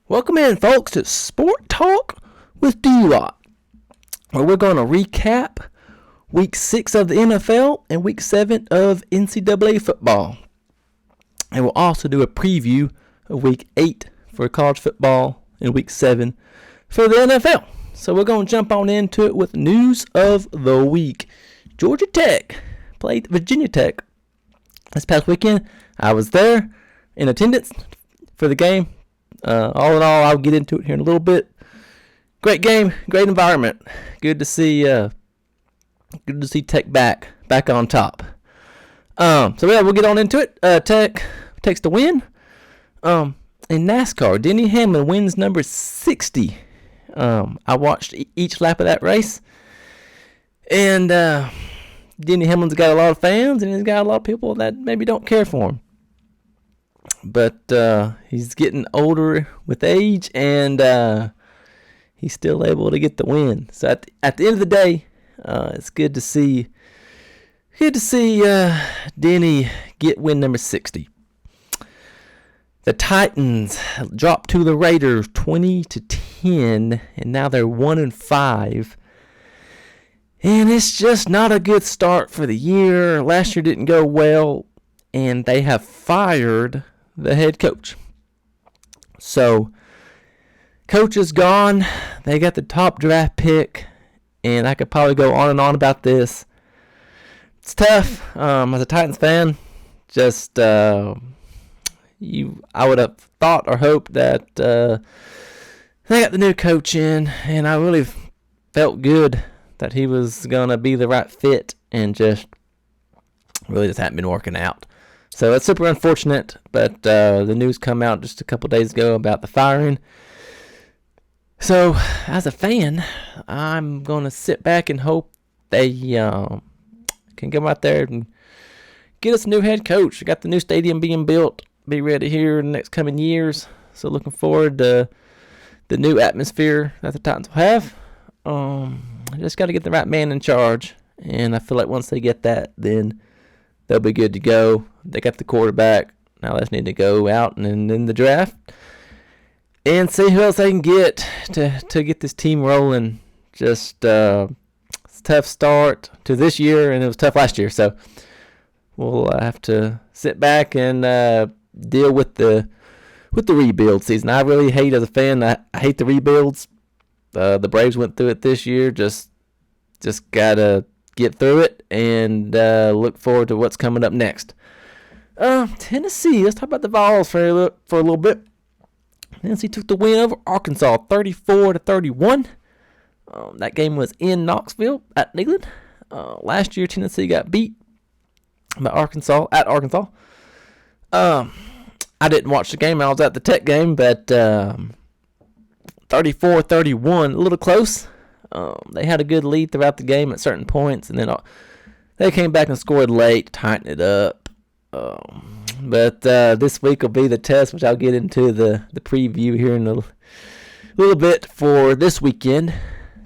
Welcome in, folks, to Sport Talk with D-Lot, where we're going to recap Week 6 of the NFL and Week 7 of NCAA football. And we'll also do a preview of Week 8 for college football and Week 7 for the NFL. So we're going to jump on into it with news of the week. Georgia Tech played Virginia Tech this past weekend. I was there in attendance for the game. All in all, I'll get into it here in a little bit. Great game, great environment. Good to see Tech back on top. So yeah, we'll get on into it. Tech takes the win. In NASCAR, Denny Hamlin wins number 60. I watched each lap of that race, and Denny Hamlin's got a lot of fans, and he's got a lot of people that maybe don't care for him. But he's getting older with age, and he's still able to get the win. So at the end of the day, it's good to see Denny get win number 60. The Titans dropped to the Raiders 20-10, and now they're 1-5. And it's just not a good start for the year. Last year didn't go well, and they have fired the head coach. So, coach is gone. They got the top draft pick, and I could probably go on and on about this. It's tough. As a Titans fan, just I would have thought or hoped that they got the new coach in, and I really felt good that he was gonna be the right fit, and just really just hadn't been working out. So it's super unfortunate, but the news come out just a couple days ago about the firing. So as a fan, I'm going to sit back and hope they can come out there and get us a new head coach. We got the new stadium being built, be ready here in the next coming years. So looking forward to the new atmosphere that the Titans will have. I just got to get the right man in charge, and I feel like once they get that, then they'll be good to go. They got the quarterback. Now they just need to go out and in the draft and see who else they can get to get this team rolling. Just it's a tough start to this year, and it was tough last year. So we'll have to sit back and deal with the rebuild season. I really hate, as a fan, I hate the rebuilds. The Braves went through it this year. Just gotta get through it and look forward to what's coming up next. Tennessee. Let's talk about the Vols for a little bit. Tennessee took the win over Arkansas, 34-31. That game was in Knoxville at Neyland. Last year, Tennessee got beat by Arkansas at Arkansas. I didn't watch the game. I was at the Tech game, but 34-31, a little close. They had a good lead throughout the game at certain points, and then they came back and scored late, tightened it up. But this week will be the test, which I'll get into the preview here in a little bit for this weekend.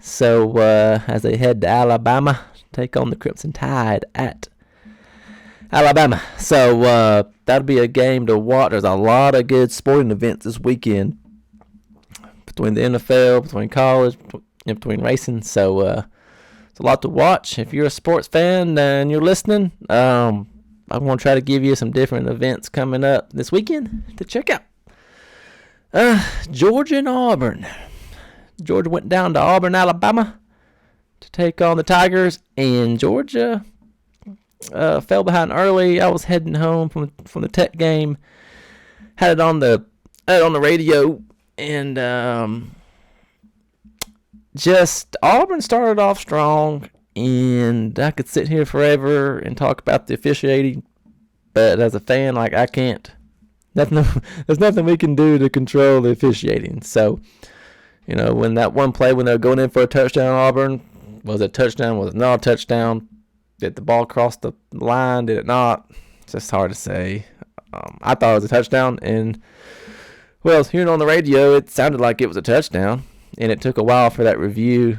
So as they head to Alabama, take on the Crimson Tide at Alabama. So that'll be a game to watch. There's a lot of good sporting events this weekend between the NFL, between college, between racing. So it's a lot to watch. If you're a sports fan and you're listening, I'm going to try to give you some different events coming up this weekend to check out. Georgia and Auburn. Georgia went down to Auburn, Alabama to take on the Tigers, and Georgia fell behind early. I was heading home from the Tech game, had it on the radio, and just Auburn started off strong, and I could sit here forever and talk about the officiating, but as a fan, like, I can't. There's nothing we can do to control the officiating. So, when that one play when they were going in for a touchdown, Auburn, was it a touchdown? Was it not a touchdown? Did the ball cross the line? Did it not? It's just hard to say. I thought it was a touchdown, and well, hearing on the radio, it sounded like it was a touchdown, and it took a while for that review.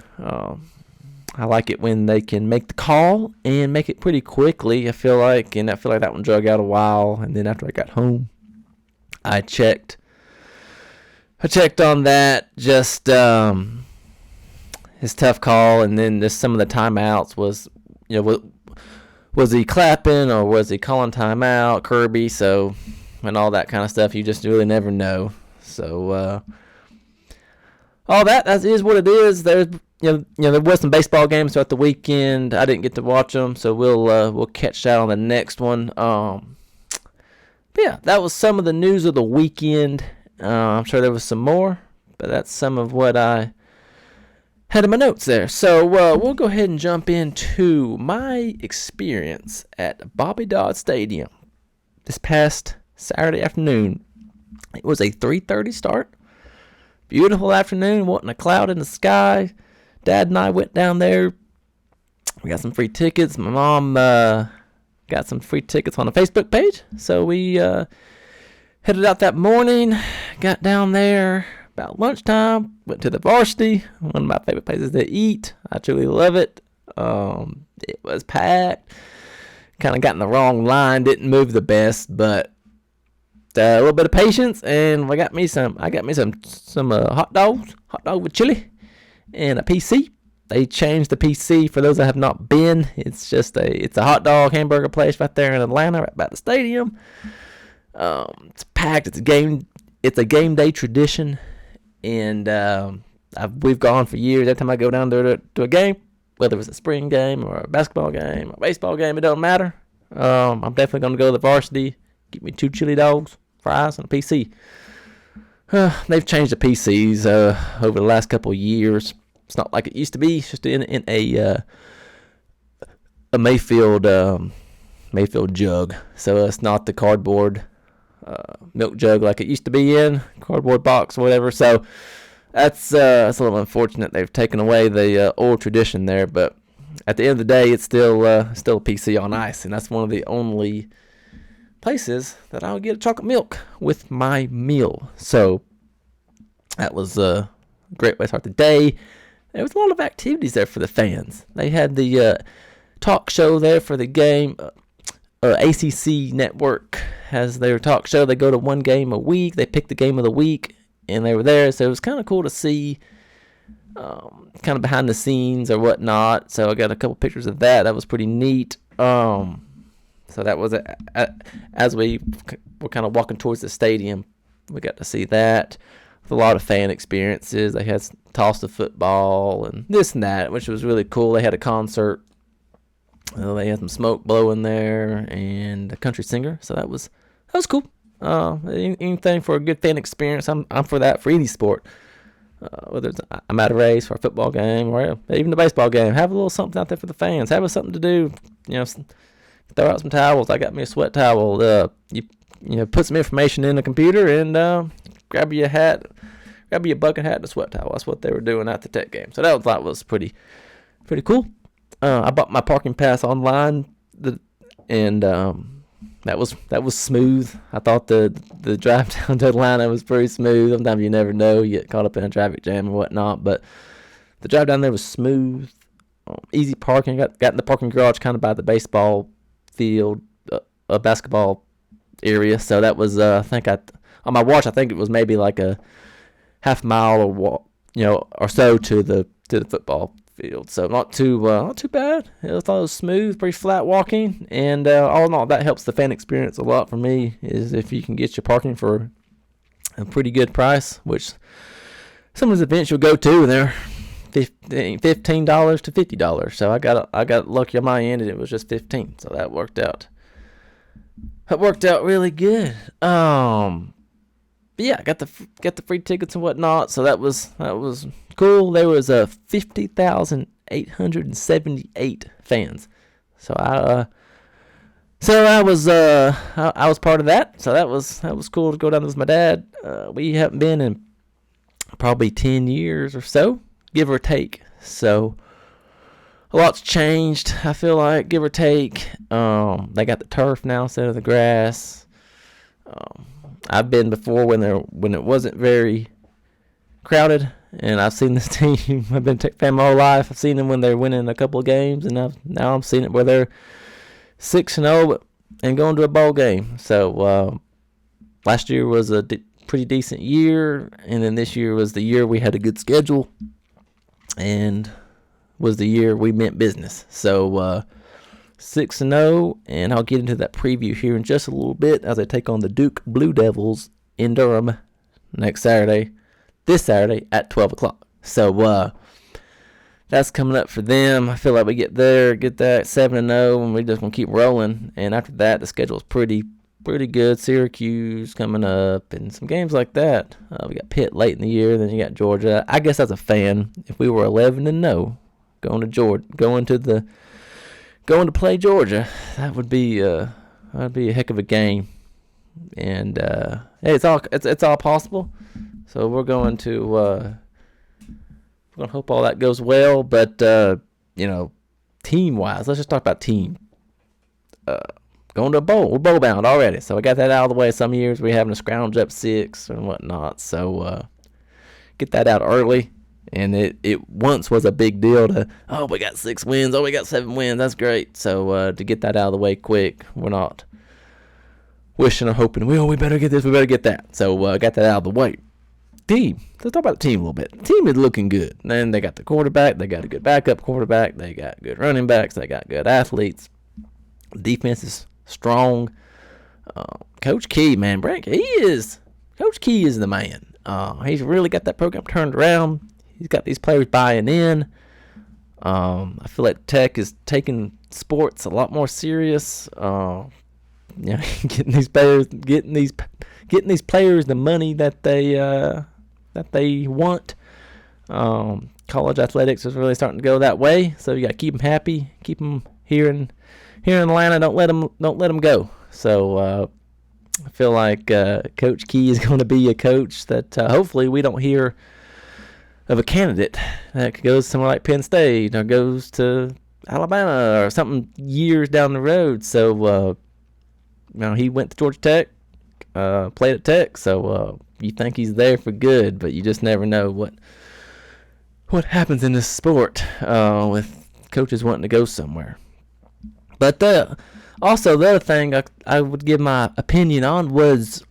I like it when they can make the call and make it pretty quickly. I feel like that one drug out a while. And then after I got home, I checked I checked on that. Just his tough call, and then just some of the timeouts was, was he clapping or was he calling timeout, Kirby? So, and all that kind of stuff, you just really never know. So, all that is what it is. There's there was some baseball games throughout the weekend. I didn't get to watch them, so we'll catch that on the next one. But yeah, that was some of the news of the weekend. I'm sure there was some more, but that's some of what I had in my notes there. So we'll go ahead and jump into my experience at Bobby Dodd Stadium this past Saturday afternoon. It was a 3:30 start. Beautiful afternoon, wasn't a cloud in the sky. Dad and I went down there. We got some free tickets. My mom got some free tickets on the Facebook page. So we headed out that morning, got down there about lunchtime, went to the Varsity, one of my favorite places to eat. I truly love it. It was packed. Kind of got in the wrong line, didn't move the best, but a little bit of patience, and I got me some hot dogs, hot dog with chili, and a PC. They changed the PC for those that have not been. It's a hot dog hamburger place right there in Atlanta, right by the stadium. It's packed. It's a game day tradition, and we've gone for years. Every time I go down there to a game, whether it's a spring game or a basketball game or a baseball game, it don't matter. I'm definitely gonna go to the Varsity. Get me 2 chili dogs, fries, and a PC. They've changed the PCs over the last couple of years. It's not like it used to be. It's just in a Mayfield jug. So it's not the cardboard milk jug like it used to be in, cardboard box or whatever. So that's a little unfortunate. They've taken away the old tradition there. But at the end of the day, it's still a PC on ice, and that's one of the only places that I'll get a chocolate milk with my meal. So that was a great way to start the day. There was a lot of activities there for the fans. They had the talk show there for the game. ACC Network has their talk show. They go to one game a week. They pick the game of the week, and they were there. So it was kind of cool to see kind of behind the scenes or whatnot. So I got a couple pictures of that. That was pretty neat. So that was as we were kind of walking towards the stadium, we got to see that. With a lot of fan experiences. They had tossed the football and this and that, which was really cool. They had a concert. They had some smoke blowing there and a country singer. So that was cool. Anything for a good fan experience, I'm for that for any sport. Whether it's I'm at a race for a football game or even a baseball game, have a little something out there for the fans. Have something to do. Throw out some towels. I got me a sweat towel. You put some information in the computer and grab you a hat, grab you a bucket hat and a sweat towel. That's what they were doing at the Tech game. So that was pretty cool. I bought my parking pass online, and that was smooth. I thought the drive down to Atlanta was pretty smooth. Sometimes you never know, you get caught up in a traffic jam or whatnot, but the drive down there was smooth, easy parking. Got in the parking garage kind of by the baseball field, a basketball area. So that was on my watch, I think it was maybe like a half mile or walk, or so to the football field. So not too bad. I thought it was smooth, pretty flat walking, and all in all, that helps the fan experience a lot for me. Is if you can get your parking for a pretty good price, which some of these events you'll go to, and they're $15 to $50. So I got lucky on my end, and it was just $15. So that worked out. That worked out really good. But yeah, I got the free tickets and whatnot, so that was cool. There was 50,878 fans, so I was part of that. So that was cool to go down there with my dad. We haven't been in probably 10 years or so, give or take. So a lot's changed, I feel like, give or take. They got the turf now instead of the grass. I've been before when it wasn't very crowded, and I've seen this team. I've been a Tech fan my whole life. I've seen them when they're winning a couple of games, and now I'm seeing it where they're 6-0 and going to a bowl game. So last year was a pretty decent year, and then this year was the year we had a good schedule, and was the year we meant business. So 6-0, and I'll get into that preview here in just a little bit as I take on the Duke Blue Devils in Durham this Saturday at 12 o'clock. So that's coming up for them. I feel like we get that 7-0, and we're just going to keep rolling. And after that, the schedule is pretty good. Syracuse coming up and some games like that. We got Pitt late in the year, then you got Georgia. I guess as a fan, if we were 11-0 going to play Georgia, that would be a heck of a game. And hey, it's all possible. So we're going to hope all that goes well. But team wise, let's just talk about team. Going to a bowl. We're bowl bound already, so I got that out of the way. Some years we're having to scrounge up 6 and whatnot. So get that out early. And it once was a big deal we got 6 wins, we got 7 wins, that's great. So to get that out of the way quick, we're not wishing or hoping, we better get this, we better get that. So got that out of the way. Team, let's talk about the team a little bit. The team is looking good. And they got the quarterback, they got a good backup quarterback, they got good running backs, they got good athletes. Defense is strong. Coach Key, man, Coach Key is the man. He's really got that program turned around. He's got these players buying in. I feel like Tech is taking sports a lot more serious. Getting these players the money that they want. College athletics is really starting to go that way. So you got to keep them happy, keep them here in Atlanta. Don't let them go. So I feel like Coach Key is going to be a coach that hopefully we don't hear of a candidate that goes somewhere like Penn State or goes to Alabama or something years down the road. So, he went to Georgia Tech, played at Tech. So you think he's there for good, but you just never know what happens in this sport with coaches wanting to go somewhere. But also the other thing I would give my opinion on was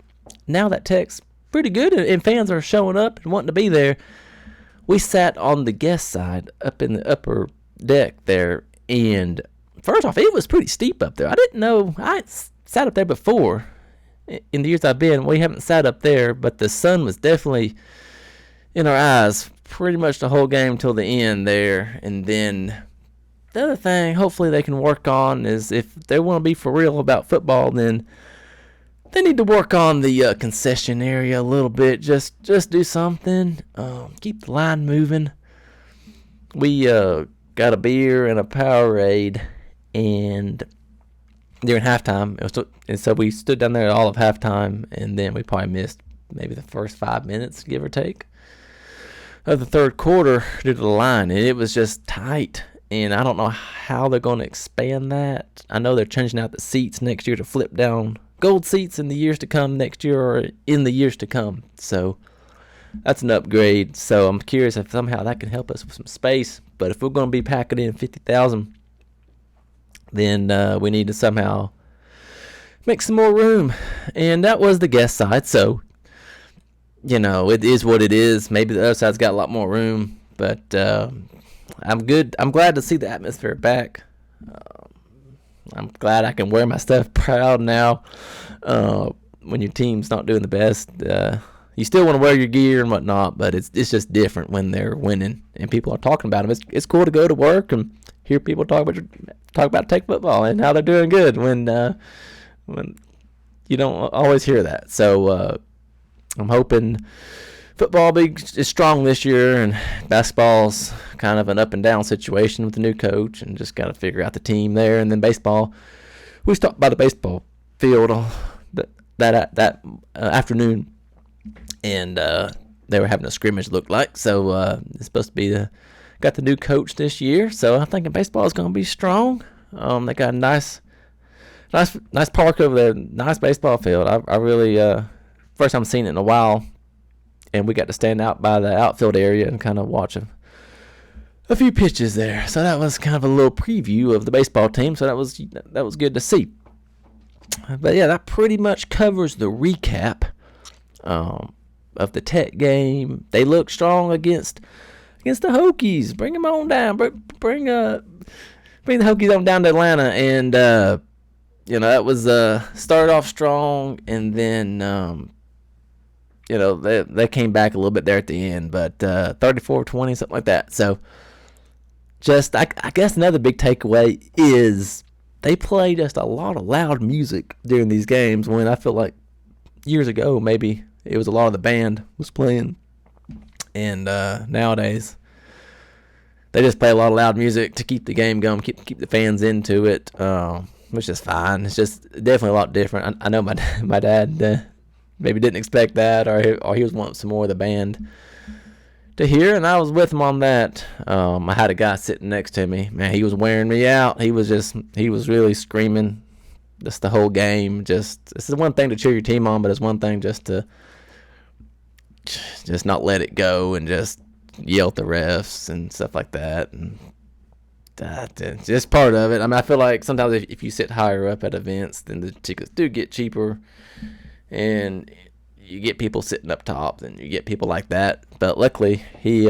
now that Tech's pretty good and fans are showing up and wanting to be there. We sat on the guest side up in the upper deck there, and first off, it was pretty steep up there. I didn't know. I sat up there before. In the years I've been, we haven't sat up there, but the sun was definitely in our eyes pretty much the whole game till the end there. And then the other thing, hopefully they can work on is if they want to be for real about football, then they need to work on the concession area a little bit. Just do something. Keep the line moving. We got a beer and a Powerade, and during halftime, and so we stood down there all of halftime, and then we probably missed maybe the first 5 minutes, give or take, of the third quarter due to the line, and it was just tight. And I don't know how they're going to expand that. I know they're changing out the seats next year to flip down gold seats in the years to come next year or in the years to come. So that's an upgrade. So I'm curious if somehow that can help us with some space. But if we're going to be packing in 50,000, then we need to somehow make some more room. And that was the guest side. So, it is what it is. Maybe the other side's got a lot more room. But I'm good. I'm glad to see the atmosphere back. I'm glad I can wear my stuff proud now. When your team's not doing the best, you still want to wear your gear and whatnot, but it's just different when they're winning and people are talking about them. It's cool to go to work and hear people talk about Tech football and how they're doing good when you don't always hear that. So I'm hoping football is strong this year, and basketball's kind of an up and down situation with the new coach, and just got to figure out the team there. And then baseball, we stopped by the baseball field that afternoon, and they were having a scrimmage, looked like. So it's supposed to be got the new coach this year, so I'm thinking baseball is going to be strong. They got a nice park over there, nice baseball field. I really first time I've seen it in a while. And we got to stand out by the outfield area and kind of watch a few pitches there. So that was kind of a little preview of the baseball team. So that was good to see. But yeah, that pretty much covers the recap of the Tech game. They look strong against the Hokies. Bring them on down. Bring the Hokies on down to Atlanta, and that was started off strong, and then they came back a little bit there at the end, but 34-20, something like that. So just I guess another big takeaway is they play just a lot of loud music during these games, when I feel like years ago maybe it was a lot of the band was playing, and nowadays they just play a lot of loud music to keep the game going, keep the fans into it, which is fine. It's just definitely a lot different. I know my dad maybe didn't expect that, or he was wanting some more of the band to hear, and I was with him on that. I had a guy sitting next to me. Man, he was wearing me out. He was really screaming just the whole game. Just, this is one thing to cheer your team on, but it's one thing just to not let it go and just yell at the refs and stuff like that. And it's just part of it. I mean, I feel like sometimes if you sit higher up at events, then the tickets do get cheaper, and you get people sitting up top, and you get people like that. But luckily, he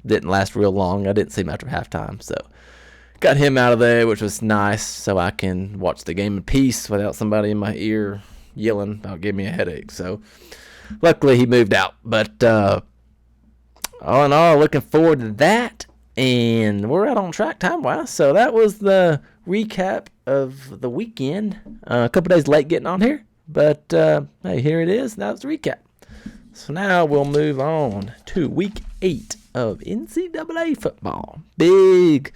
didn't last real long. I didn't see him after halftime, so got him out of there, which was nice, so I can watch the game in peace without somebody in my ear yelling about giving me a headache. So luckily, he moved out. But all in all, looking forward to that, and we're out on track time-wise. So that was the recap of the weekend. A couple days late getting on here, but hey, here it is. Now it's the recap. So now we'll move on to week 8 of NCAA football. Big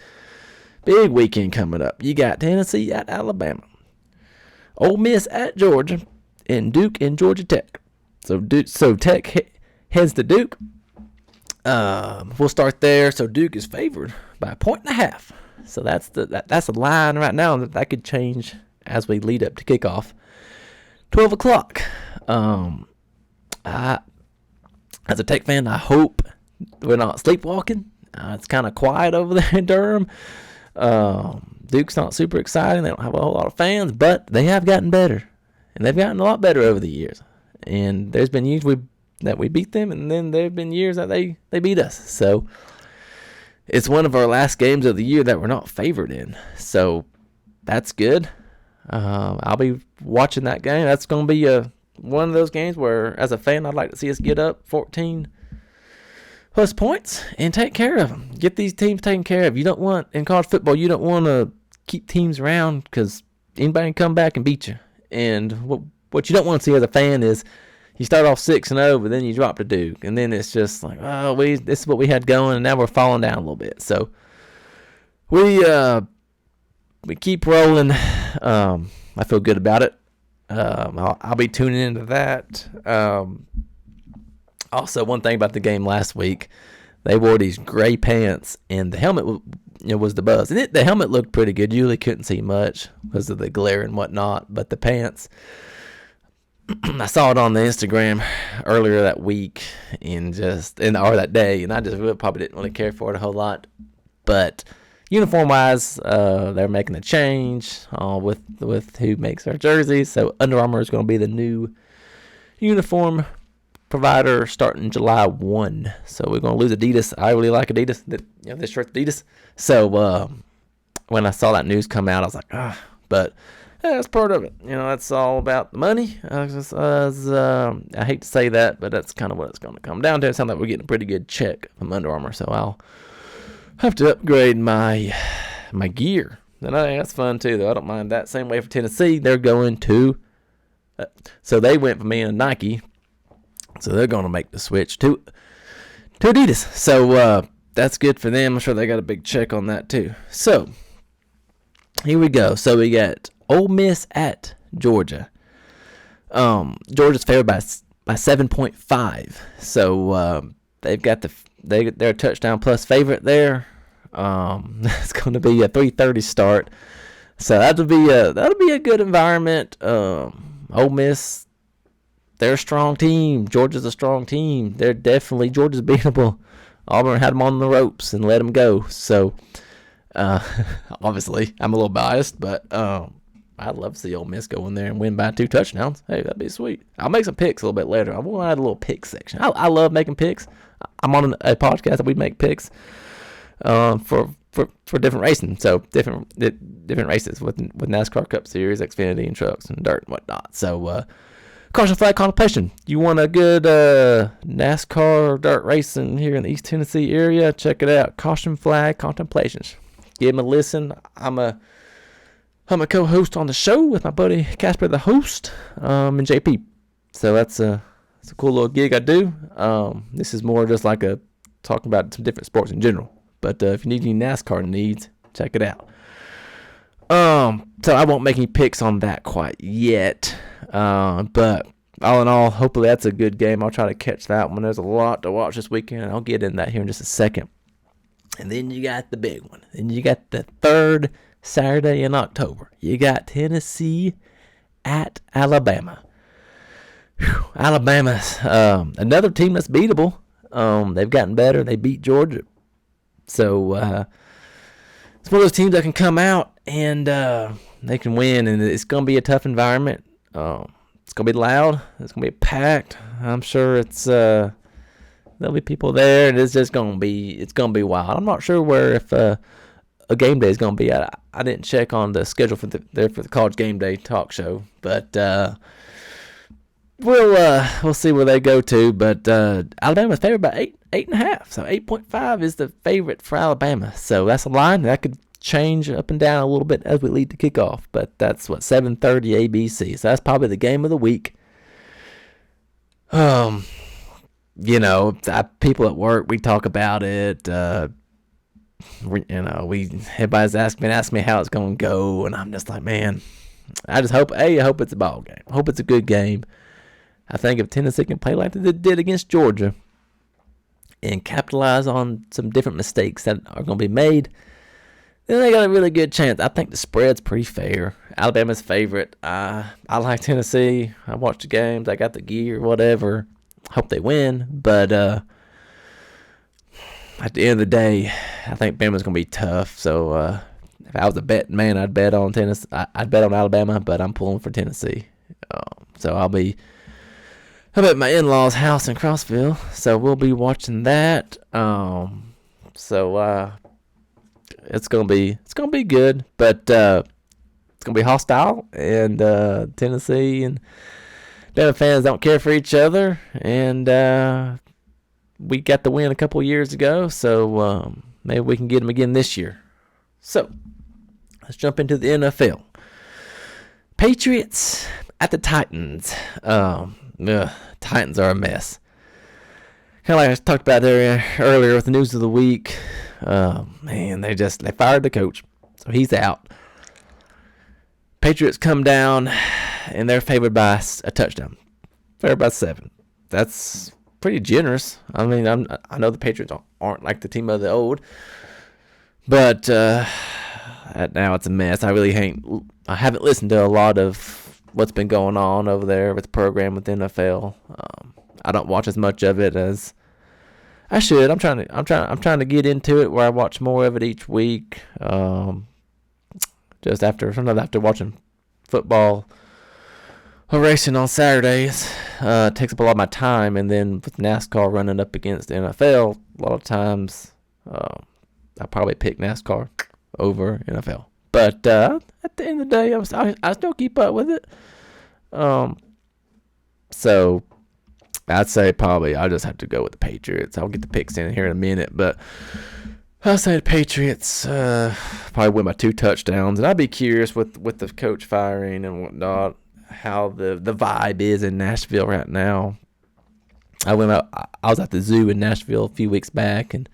weekend coming up. You got Tennessee at Alabama, Ole Miss at Georgia, and Duke and Georgia Tech. So Tech heads to Duke. We'll start there. So Duke is favored by 1.5. So that's the line right now. That could change as we lead up to kickoff. 12 o'clock. As a Tech fan, I hope we're not sleepwalking. It's kind of quiet over there in Durham. Duke's not super exciting. They don't have a whole lot of fans, but they have gotten better, and they've gotten a lot better over the years. And there's been years that we beat them, and then there have been years that they beat us. So it's one of our last games of the year that we're not favored in. So that's good. I'll be watching that game. That's going to be one of those games where, as a fan, I'd like to see us get up 14 plus points and take care of them. Get these teams taken care of. You don't want, in college football, you don't want to keep teams around because anybody can come back and beat you. And what you don't want to see as a fan is you start off 6-0, but then you drop to Duke, and then it's just like, this is what we had going, and now we're falling down a little bit. So we keep rolling. I feel good about it. I'll be tuning into that. Also, one thing about the game last week, they wore these gray pants, and the helmet was the buzz. And the helmet looked pretty good. You really couldn't see much because of the glare and whatnot, but the pants, I saw it on the Instagram earlier that week or that day, and I just probably didn't really care for it a whole lot. But uniform-wise, they're making a change with who makes our jerseys. So Under Armour is going to be the new uniform provider starting July 1. So we're going to lose Adidas. I really like Adidas. This shirt's Adidas. So when I saw that news come out, I was like, but that's part of it. That's all about the money. I hate to say that, but that's kind of what it's going to come down to. It sounds like we're getting a pretty good check from Under Armour, so I'll have to upgrade my gear. And I think that's fun too, though. I don't mind that. Same way for Tennessee, they're going to. So they went from being a Nike, so they're going to make the switch to Adidas. So that's good for them. I'm sure they got a big check on that too. So here we go. So we got Ole Miss at Georgia. Georgia's favored by 7.5. So they've got they're a touchdown plus favorite there. It's going to be a 3:30 start. So that'll be a good environment. Ole Miss, they're a strong team. Georgia's a strong team. Georgia's beatable. Auburn had them on the ropes and let them go. So obviously I'm a little biased, but I'd love to see Ole Miss go in there and win by 2 touchdowns. Hey, that'd be sweet. I'll make some picks a little bit later. I want to add a little pick section. I love making picks. I'm on a podcast that we make picks for different racing. So different races with NASCAR Cup Series, Xfinity, and trucks and dirt and whatnot. So caution flag contemplation. You want a good NASCAR dirt racing here in the East Tennessee area? Check it out. Caution flag contemplations. Give them a listen. I'm a co-host on the show with my buddy Casper, the host, and JP. So it's a cool little gig I do. This is more just like talking about some different sports in general. But if you need any NASCAR needs, check it out. So I won't make any picks on that quite yet. But all in all, hopefully that's a good game. I'll try to catch that one. There's a lot to watch this weekend. I'll get in that here in just a second. And then you got the big one. Then you got the third Saturday in October. You got Tennessee at Alabama. Whew, Alabama's another team that's beatable. They've gotten better. They beat Georgia. So it's one of those teams that can come out and they can win. And it's going to be a tough environment. It's going to be loud. It's going to be packed. I'm sure there'll be people there, and it's going to be wild. I'm not sure if a game day is going to be. I didn't check on the schedule for the College Game Day talk show, but we'll see where they go to. But Alabama's favored by 8.5, so 8.5 is the favorite for Alabama. So that's a line that could change up and down a little bit as we lead to kickoff. But that's 7:30 ABC. So that's probably the game of the week. People at work, we talk about it. Everybody's asking me how it's gonna go, and I'm just like, man, I just hope it's a ball game. I hope it's a good game. I think if Tennessee can play like they did against Georgia and capitalize on some different mistakes that are gonna be made, then they got a really good chance. I think the spread's pretty fair. Alabama's favorite. I like Tennessee. I watch the games. I got the gear, whatever. Hope they win, but at the end of the day, I think Bama's gonna be tough. So if I was a betting man, I'd bet on Tennessee. I'd bet on Alabama, but I'm pulling for Tennessee. So I'm at my in-laws' house in Crossville, so we'll be watching that. It's gonna be good, but it's gonna be hostile, and Tennessee and Bama fans don't care for each other, and we got the win a couple years ago, so maybe we can get them again this year. So let's jump into the NFL. Patriots at the Titans. Titans are a mess. Kind of like I talked about there earlier with the news of the week. Man, they fired the coach, so he's out. Patriots come down, and they're favored by a touchdown. Favored by 7. That's pretty generous. I mean, I know the Patriots aren't like the team of the old, but now it's a mess. I haven't listened to a lot of what's been going on over there with the program with the NFL. I don't watch as much of it as I should. I'm trying to get into it where I watch more of it each week. Sometimes after watching football or racing on Saturdays, it takes up a lot of my time, and then with NASCAR running up against the NFL, a lot of times I probably pick NASCAR over NFL. But at the end of the day, I still keep up with it. So I'd say probably I'll just have to go with the Patriots. I'll get the picks in here in a minute, but I'll say the Patriots probably win by 2 touchdowns. And I'd be curious with the coach firing and whatnot, how the vibe is in Nashville right now. I was at the zoo in Nashville a few weeks back, and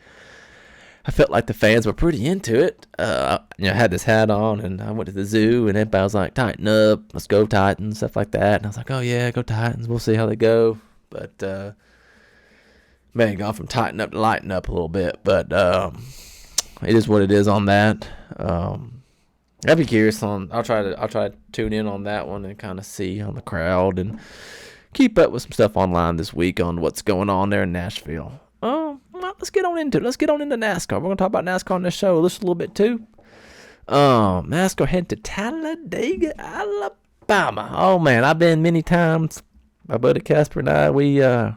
I felt like the fans were pretty into it. I had this hat on, and I went to the zoo, and everybody was like, "Tighten up, let's go Titans," stuff like that. And I was like, "Oh yeah, go Titans. We'll see how they go." But man, gone from tighten up to lighten up a little bit. But it is what it is on that. I'd be curious on. I'll try to tune in on that one and kind of see on the crowd and keep up with some stuff online this week on what's going on there in Nashville. Well, let's get on into it. Let's get on into NASCAR. We're going to talk about NASCAR on this show just a little bit too. Let's go ahead to Talladega, Alabama. Oh man, I've been many times. My buddy Casper and I, we've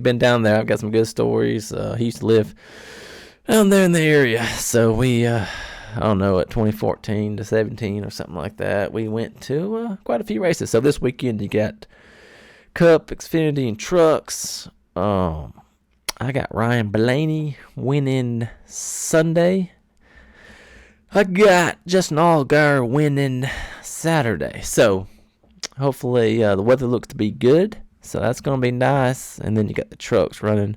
been down there. I've got some good stories. He used to live down there in the area, so we, I don't know, at 2014 to 17 or something like that, we went to quite a few races. So this weekend you got Cup, Xfinity, and Trucks. I got Ryan Blaney winning Sunday. I got Justin Allgaier winning Saturday. So hopefully the weather looks to be good. So that's going to be nice. And then you got the Trucks running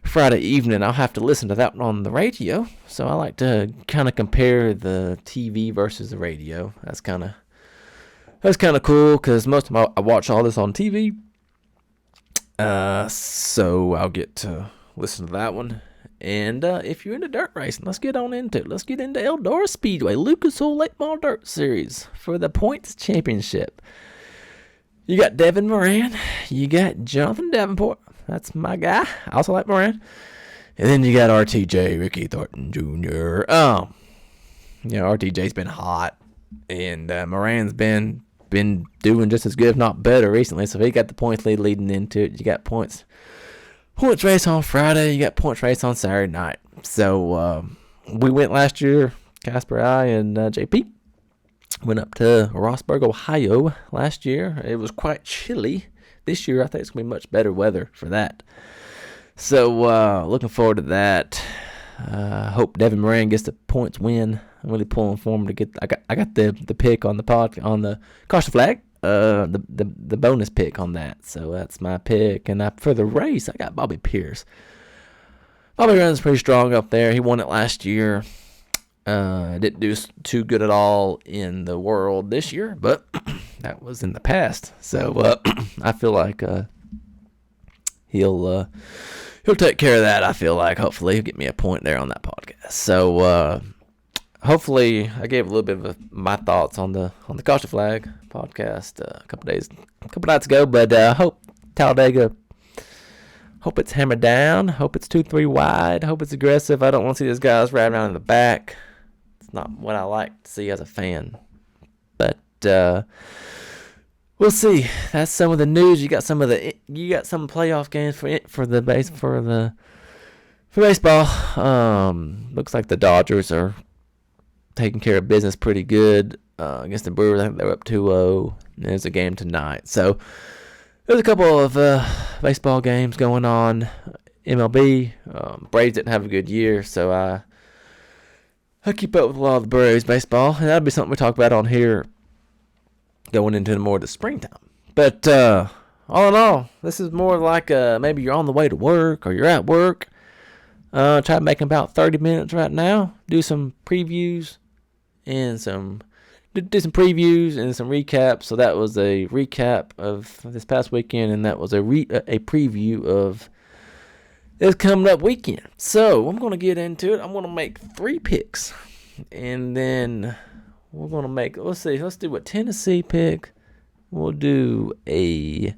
Friday evening. I'll have to listen to that one on the radio. So I like to kind of compare the TV versus the radio. That's kind of cool because most of I watch all this on TV. So I'll get to listen to that one. And if you're into dirt racing, let's get on into it. Let's get into Eldora Speedway, Lucas Oil Late Model Dirt Series for the Points Championship. You got Devin Moran. You got Jonathan Davenport. That's my guy. I also like Moran. And then you got RTJ, Ricky Thornton Jr. RTJ's been hot. And Moran's been doing just as good, if not better, recently. So he got the points lead leading into it. You got points race on Friday. You got points race on Saturday night. So we went last year, Casper, I, and JP. Went up to Rossburg, Ohio last year. It was quite chilly. This year, I think it's going to be much better weather for that. So looking forward to that. Hope Devin Moran gets the points win. I'm really pulling for him to get. I got the pick on the caution flag. The bonus pick on that. So that's my pick. And for the race, I got Bobby Pierce. Bobby runs pretty strong up there. He won it last year. Didn't do too good at all in the world this year, but that was in the past. So I feel like he'll take care of that. I feel like hopefully he'll get me a point there on that podcast. So hopefully I gave a little bit of my thoughts on the caution flag podcast a couple nights ago. But I hope Talladega. Hope it's hammered down. Hope it's 2-3 wide. Hope it's aggressive. I don't want to see those guys riding around in the back. It's not what I like to see as a fan. But we'll see. That's some of the news. You got some playoff games for baseball. Looks like the Dodgers are taking care of business pretty good against the Brewers. I think they're up 2-0. There's a game tonight. So there's a couple of baseball games going on. MLB. Braves didn't have a good year, so I keep up with a lot of the Braves baseball, and that'll be something we talk about on here going into more of the springtime. But all in all, this is more like maybe you're on the way to work or you're at work. Try to make about 30 minutes right now. Do some previews and some recaps. So that was a recap of this past weekend, and that was a preview of this coming up weekend. So I'm going to get into it. I'm going to make 3 picks, and then we're going to make, let's do a Tennessee pick. We'll do a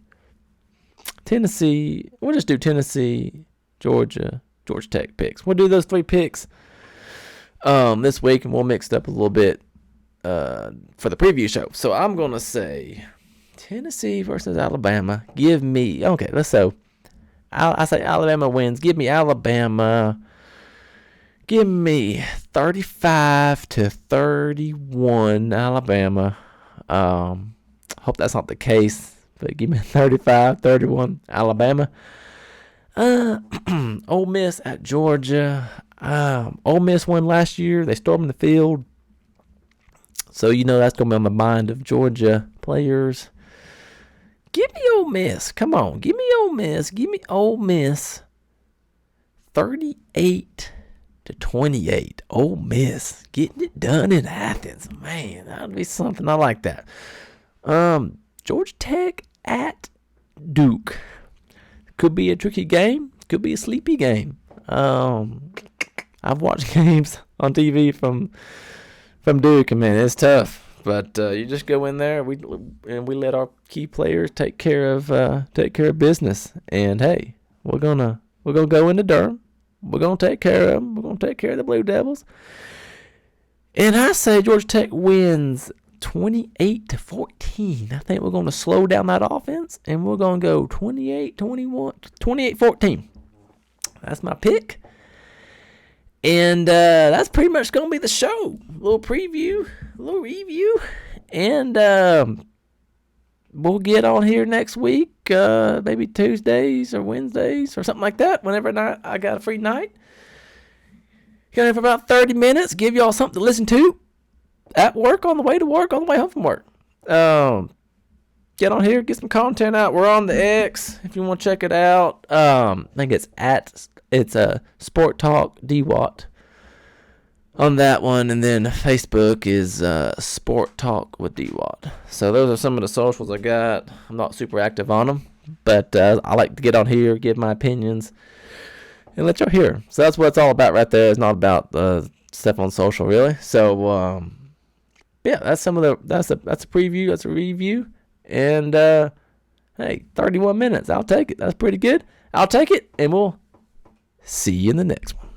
Tennessee, we'll just do Tennessee, Georgia Tech picks. We'll do those 3 picks this week, and we'll mix it up a little bit for the preview show. So I'm going to say Tennessee versus Alabama. Give me, okay, I say Alabama wins. Give me Alabama. Give me 35-31 Alabama. Hope that's not the case, but give me 35-31 Alabama. Ole Miss at Georgia. Ole Miss won last year. They stormed the field. So that's going to be on the mind of Georgia players. Give me Ole Miss. Come on. Give me Ole Miss. Give me Ole Miss. 38-28. Ole Miss getting it done in Athens. Man, that would be something. I like that. Georgia Tech at Duke. Could be a tricky game. Could be a sleepy game. I've watched games on TV from Duke, and man, it's tough. But you just go in there, we let our key players take care of business. And hey, we're gonna go into Durham. We're gonna take care of them. We're gonna take care of the Blue Devils. And I say Georgia Tech wins 28-14. I think we're going to slow down that offense, and we're going to go 28-14. That's my pick. And that's pretty much going to be the show. A little preview, a little review. And we'll get on here next week, maybe Tuesdays or Wednesdays or something like that, whenever I got a free night. Got here for about 30 minutes, give y'all something to listen to at work, on the way to work, on the way home from work. Get on here, get some content out. We're on the X if you want to check it out. I think it's Sport Talk DWAT on that one, and then Facebook is Sport Talk with DWAT. So those are some of the socials I got. I'm not super active on them, but I like to get on here, give my opinions, and let y'all hear. So that's what it's all about right there. It's not about stuff on social, really. So yeah, that's some of that's a preview, that's a review, and hey, 31 minutes. I'll take it. That's pretty good. I'll take it, and we'll see you in the next one.